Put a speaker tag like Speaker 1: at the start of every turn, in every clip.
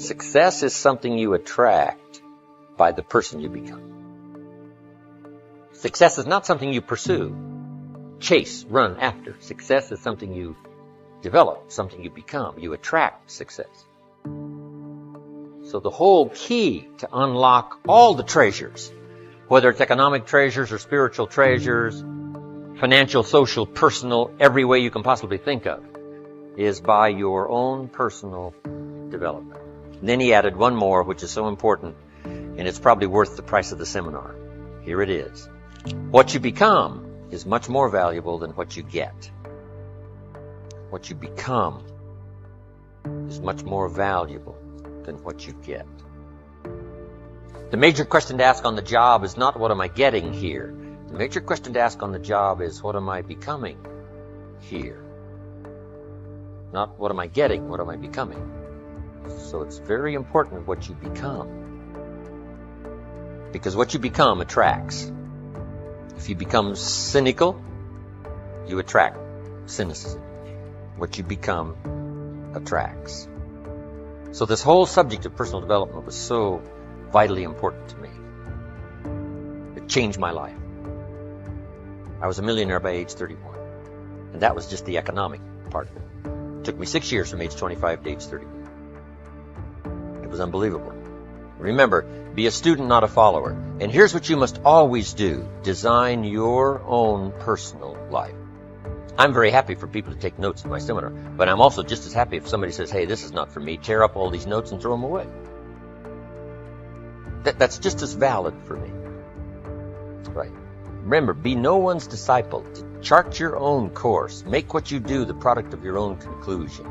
Speaker 1: Success is something you attract by the person you become. Success is not something you pursue, chase, run after. Success is something you develop, something you become. You attract success. So the whole key to unlock all the treasures, whether it's economic treasures or spiritual treasures, financial, social, personal, every way you can possibly think of, is by your own personal development. And then he added one more, which is so important, and it's probably worth the price of the seminar. Here it is. What you become is much more valuable than what you get. What you become is much more valuable than what you get. The major question to ask on the job is not what am I getting here? The major question to ask on the job is what am I becoming here? Not what am I getting, what am I becoming? So it's very important what you become. Because what you become attracts. If you become cynical, you attract cynicism. What you become attracts. So this whole subject of personal development was so vitally important to me. It changed my life. I was a millionaire by age 31. And that was just the economic part of it. It took me 6 years from age 25 to age 31. It was unbelievable. Remember, be a student, not a follower. And here's what you must always do. Design your own personal life. I'm very happy for people to take notes in my seminar, but I'm also just as happy if somebody says, hey, this is not for me, tear up all these notes and throw them away. That's just as valid for me. Right. Remember, be no one's disciple. Chart your own course. Make what you do the product of your own conclusion.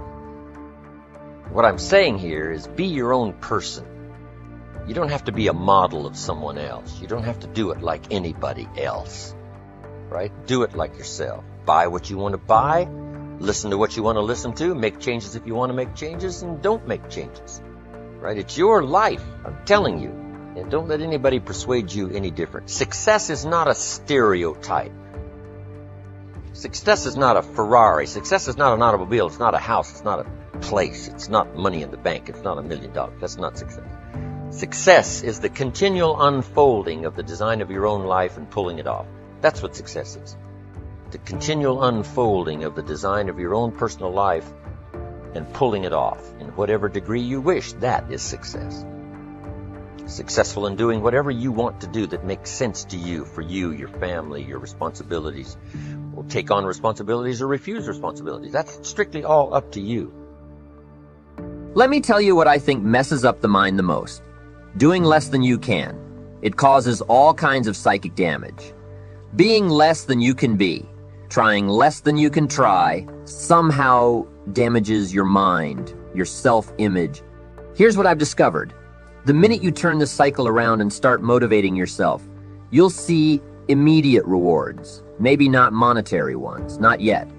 Speaker 1: What I'm saying here is be your own person. You don't have to be a model of someone else. You don't have to do it like anybody else. Right? Do it like yourself. Buy what you want to buy. Listen to what you want to listen to. Make changes if you want to make changes, and don't make changes. Right? It's your life. I'm telling you. And don't let anybody persuade you any different. Success is not a stereotype. Success is not a Ferrari. Success is not an automobile. It's not a house. It's not a place. It's not money in the bank. It's not $1 million. That's not success. Success is the continual unfolding of the design of your own life and pulling it off. That's what success is. The continual unfolding of the design of your own personal life and pulling it off in whatever degree you wish. That is success. Successful in doing whatever you want to do that makes sense to you, for you, your family, your responsibilities. Or take on responsibilities or refuse responsibilities. That's strictly all up to you.
Speaker 2: Let me tell you what I think messes up the mind the most. Doing less than you can. It causes all kinds of psychic damage. Being less than you can be, trying less than you can try, somehow damages your mind, your self-image. Here's what I've discovered. The minute you turn the cycle around and start motivating yourself, you'll see immediate rewards. Maybe not monetary ones, not yet.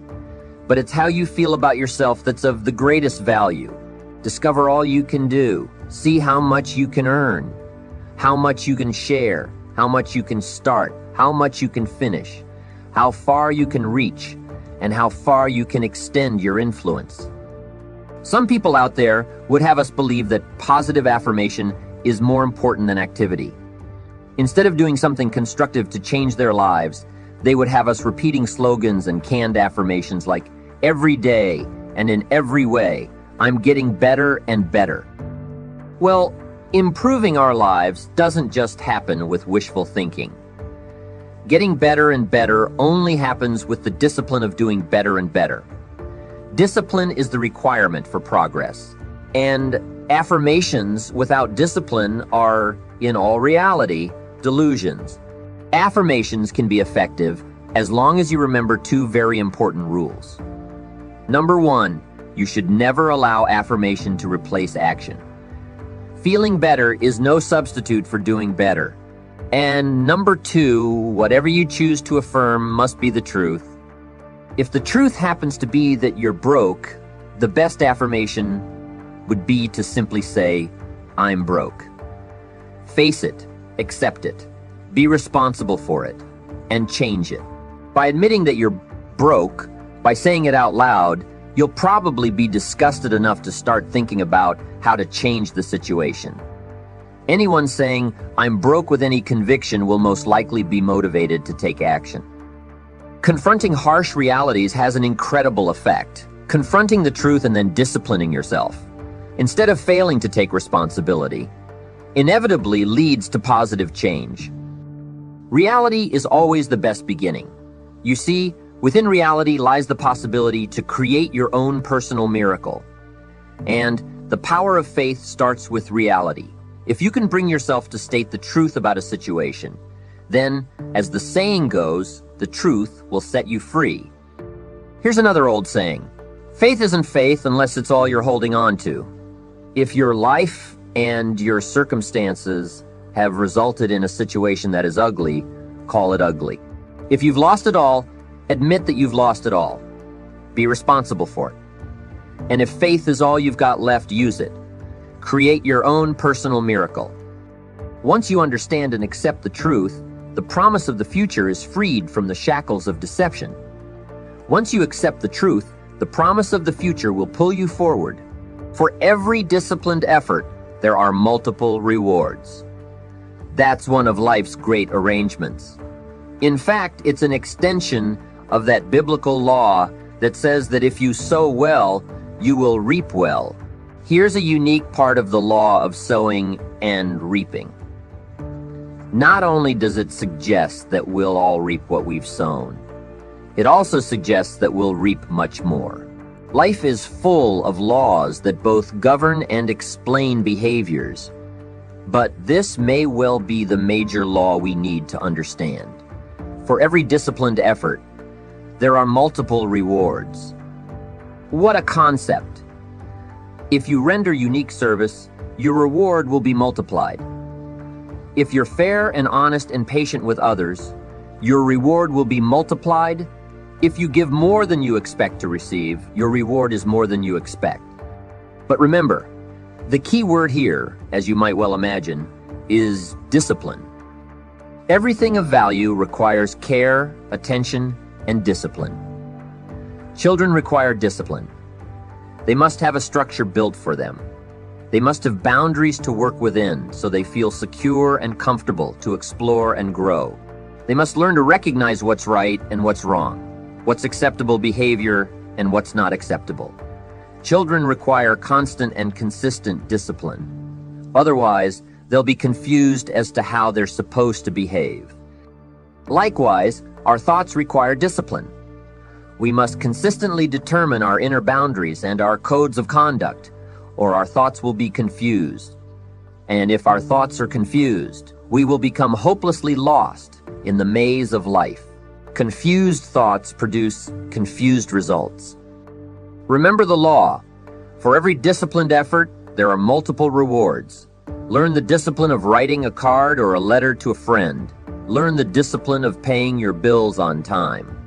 Speaker 2: But it's how you feel about yourself that's of the greatest value. Discover all you can do. See how much you can earn, how much you can share, how much you can start, how much you can finish, how far you can reach, and how far you can extend your influence. Some people out there would have us believe that positive affirmation is more important than activity. Instead of doing something constructive to change their lives, they would have us repeating slogans and canned affirmations like, every day and in every way, I'm getting better and better. Well, improving our lives doesn't just happen with wishful thinking. Getting better and better only happens with the discipline of doing better and better. Discipline is the requirement for progress. And affirmations without discipline are, in all reality, delusions. Affirmations can be effective as long as you remember two very important rules. Number one, you should never allow affirmation to replace action. Feeling better is no substitute for doing better. And number two, whatever you choose to affirm must be the truth. If the truth happens to be that you're broke, the best affirmation would be to simply say, I'm broke. Face it, accept it, be responsible for it, and change it. By admitting that you're broke, by saying it out loud, you'll probably be disgusted enough to start thinking about how to change the situation. Anyone saying, "I'm broke with any conviction," will most likely be motivated to take action. Confronting harsh realities has an incredible effect. Confronting the truth and then disciplining yourself, instead of failing to take responsibility, inevitably leads to positive change. Reality is always the best beginning. You see, within reality lies the possibility to create your own personal miracle. And the power of faith starts with reality. If you can bring yourself to state the truth about a situation, then, as the saying goes, the truth will set you free. Here's another old saying: faith isn't faith unless it's all you're holding on to. If your life and your circumstances have resulted in a situation that is ugly, call it ugly. If you've lost it all, admit that you've lost it all. Be responsible for it. And if faith is all you've got left, use it. Create your own personal miracle. Once you understand and accept the truth, the promise of the future is freed from the shackles of deception. Once you accept the truth, the promise of the future will pull you forward. For every disciplined effort, there are multiple rewards. That's one of life's great arrangements. In fact, it's an extension of that biblical law that says that if you sow well, you will reap well. Here's a unique part of the law of sowing and reaping. Not only does it suggest that we'll all reap what we've sown, it also suggests that we'll reap much more. Life is full of laws that both govern and explain behaviors, but this may well be the major law we need to understand. For every disciplined effort, there are multiple rewards. What a concept! If you render unique service, your reward will be multiplied. If you're fair and honest and patient with others, your reward will be multiplied. If you give more than you expect to receive, your reward is more than you expect. But remember, the key word here, as you might well imagine, is discipline. Everything of value requires care, attention, and discipline. Children require discipline. They must have a structure built for them. They must have boundaries to work within so they feel secure and comfortable to explore and grow. They must learn to recognize what's right and what's wrong, what's acceptable behavior and what's not acceptable. Children require constant and consistent discipline. Otherwise, they'll be confused as to how they're supposed to behave. Likewise, our thoughts require discipline. We must consistently determine our inner boundaries and our codes of conduct, or our thoughts will be confused. And if our thoughts are confused, we will become hopelessly lost in the maze of life. Confused thoughts produce confused results. Remember the law. For every disciplined effort, there are multiple rewards. Learn the discipline of writing a card or a letter to a friend. Learn the discipline of paying your bills on time,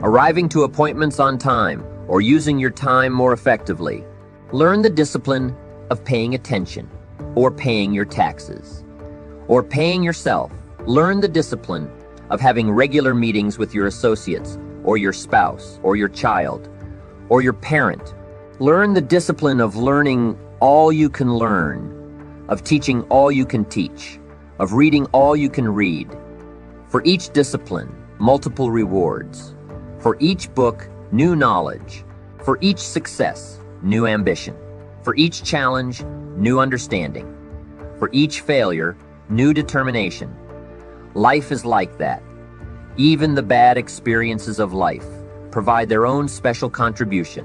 Speaker 2: arriving to appointments on time, or using your time more effectively. Learn the discipline of paying attention, or paying your taxes, or paying yourself. Learn the discipline of having regular meetings with your associates, or your spouse, or your child, or your parent. Learn the discipline of learning all you can learn, of teaching all you can teach, of reading all you can read. For each discipline, multiple rewards. For each book, new knowledge. For each success, new ambition. For each challenge, new understanding. For each failure, new determination. Life is like that. Even the bad experiences of life provide their own special contribution.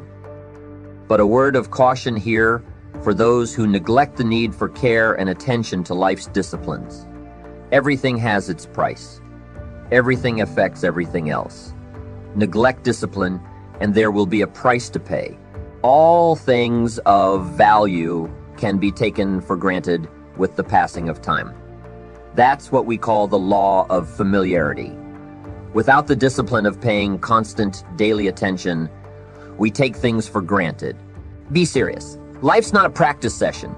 Speaker 2: But a word of caution here for those who neglect the need for care and attention to life's disciplines. Everything has its price. Everything affects everything else. Neglect discipline, and there will be a price to pay. All things of value can be taken for granted with the passing of time. That's what we call the law of familiarity. Without the discipline of paying constant daily attention, we take things for granted. Be serious. Life's not a practice session.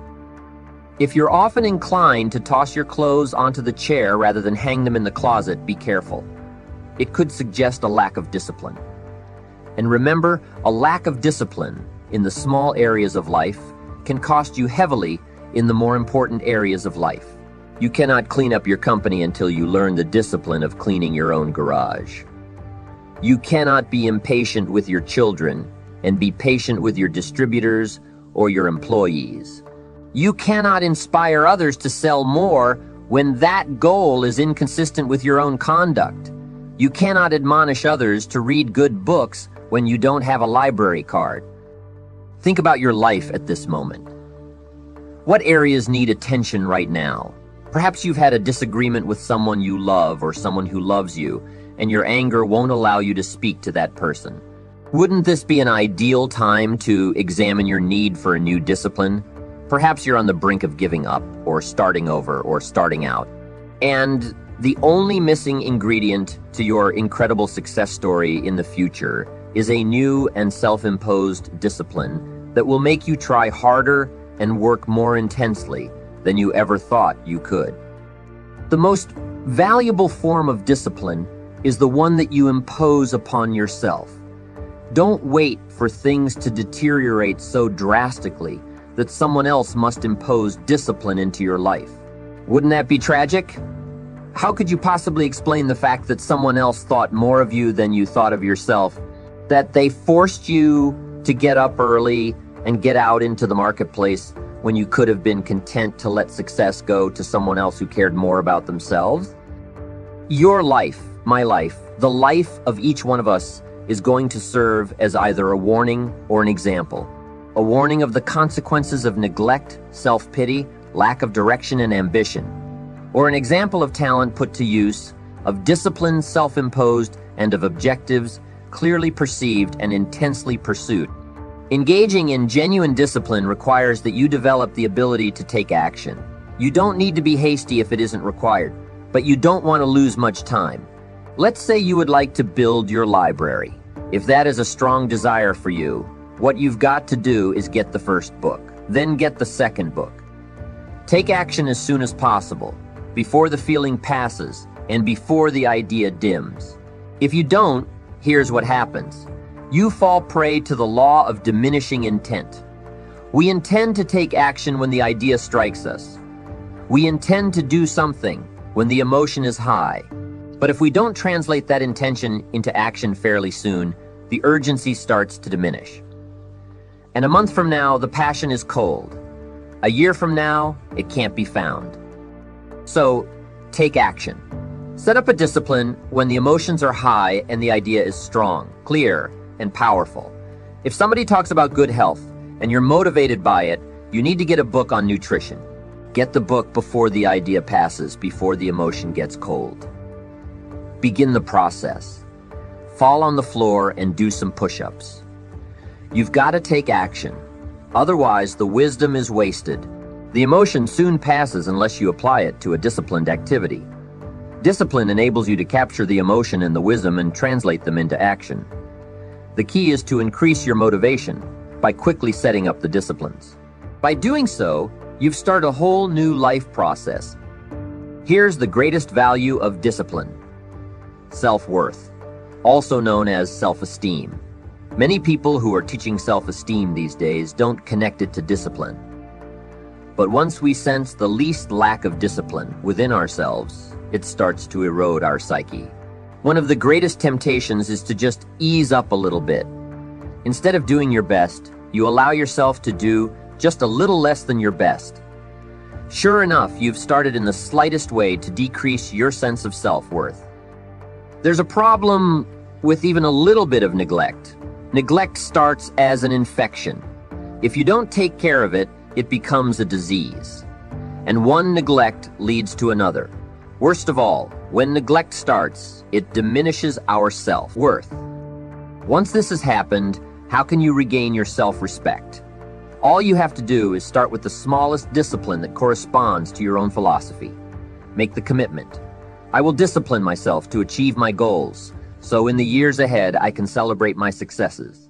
Speaker 2: If you're often inclined to toss your clothes onto the chair rather than hang them in the closet, be careful. It could suggest a lack of discipline. And remember, a lack of discipline in the small areas of life can cost you heavily in the more important areas of life. You cannot clean up your company until you learn the discipline of cleaning your own garage. You cannot be impatient with your children and be patient with your distributors or your employees. You cannot inspire others to sell more when that goal is inconsistent with your own conduct. You cannot admonish others to read good books when you don't have a library card. Think about your life at this moment. What areas need attention right now? Perhaps you've had a disagreement with someone you love or someone who loves you, and your anger won't allow you to speak to that person. Wouldn't this be an ideal time to examine your need for a new discipline? Perhaps you're on the brink of giving up, or starting over, or starting out. And the only missing ingredient to your incredible success story in the future is a new and self-imposed discipline that will make you try harder and work more intensely than you ever thought you could. The most valuable form of discipline is the one that you impose upon yourself. Don't wait for things to deteriorate so drastically that someone else must impose discipline into your life. Wouldn't that be tragic? How could you possibly explain the fact that someone else thought more of you than you thought of yourself? That they forced you to get up early and get out into the marketplace when you could have been content to let success go to someone else who cared more about themselves? Your life, my life, the life of each one of us is going to serve as either a warning or an example. A warning of the consequences of neglect, self-pity, lack of direction and ambition. Or an example of talent put to use, of discipline self-imposed, and of objectives clearly perceived and intensely pursued. Engaging in genuine discipline requires that you develop the ability to take action. You don't need to be hasty if it isn't required, but you don't want to lose much time. Let's say you would like to build your library. If that is a strong desire for you, what you've got to do is get the first book, then get the second book. Take action as soon as possible, before the feeling passes and before the idea dims. If you don't, here's what happens. You fall prey to the law of diminishing intent. We intend to take action when the idea strikes us. We intend to do something when the emotion is high. But if we don't translate that intention into action fairly soon, the urgency starts to diminish. And a month from now, the passion is cold. A year from now, it can't be found. So, take action. Set up a discipline when the emotions are high and the idea is strong, clear, and powerful. If somebody talks about good health and you're motivated by it, you need to get a book on nutrition. Get the book before the idea passes, before the emotion gets cold. Begin the process. Fall on the floor and do some push-ups. You've got to take action. Otherwise, the wisdom is wasted. The emotion soon passes unless you apply it to a disciplined activity. Discipline enables you to capture the emotion and the wisdom and translate them into action. The key is to increase your motivation by quickly setting up the disciplines. By doing so, you've started a whole new life process. Here's the greatest value of discipline: self-worth, also known as self-esteem. Many people who are teaching self-esteem these days don't connect it to discipline. But once we sense the least lack of discipline within ourselves, it starts to erode our psyche. One of the greatest temptations is to just ease up a little bit. Instead of doing your best, you allow yourself to do just a little less than your best. Sure enough, you've started in the slightest way to decrease your sense of self-worth. There's a problem with even a little bit of neglect. Neglect starts as an infection. If you don't take care of it, it becomes a disease. And one neglect leads to another. Worst of all, when neglect starts, it diminishes our self-worth. Once this has happened, how can you regain your self-respect? All you have to do is start with the smallest discipline that corresponds to your own philosophy. Make the commitment. I will discipline myself to achieve my goals, so in the years ahead I can celebrate my successes.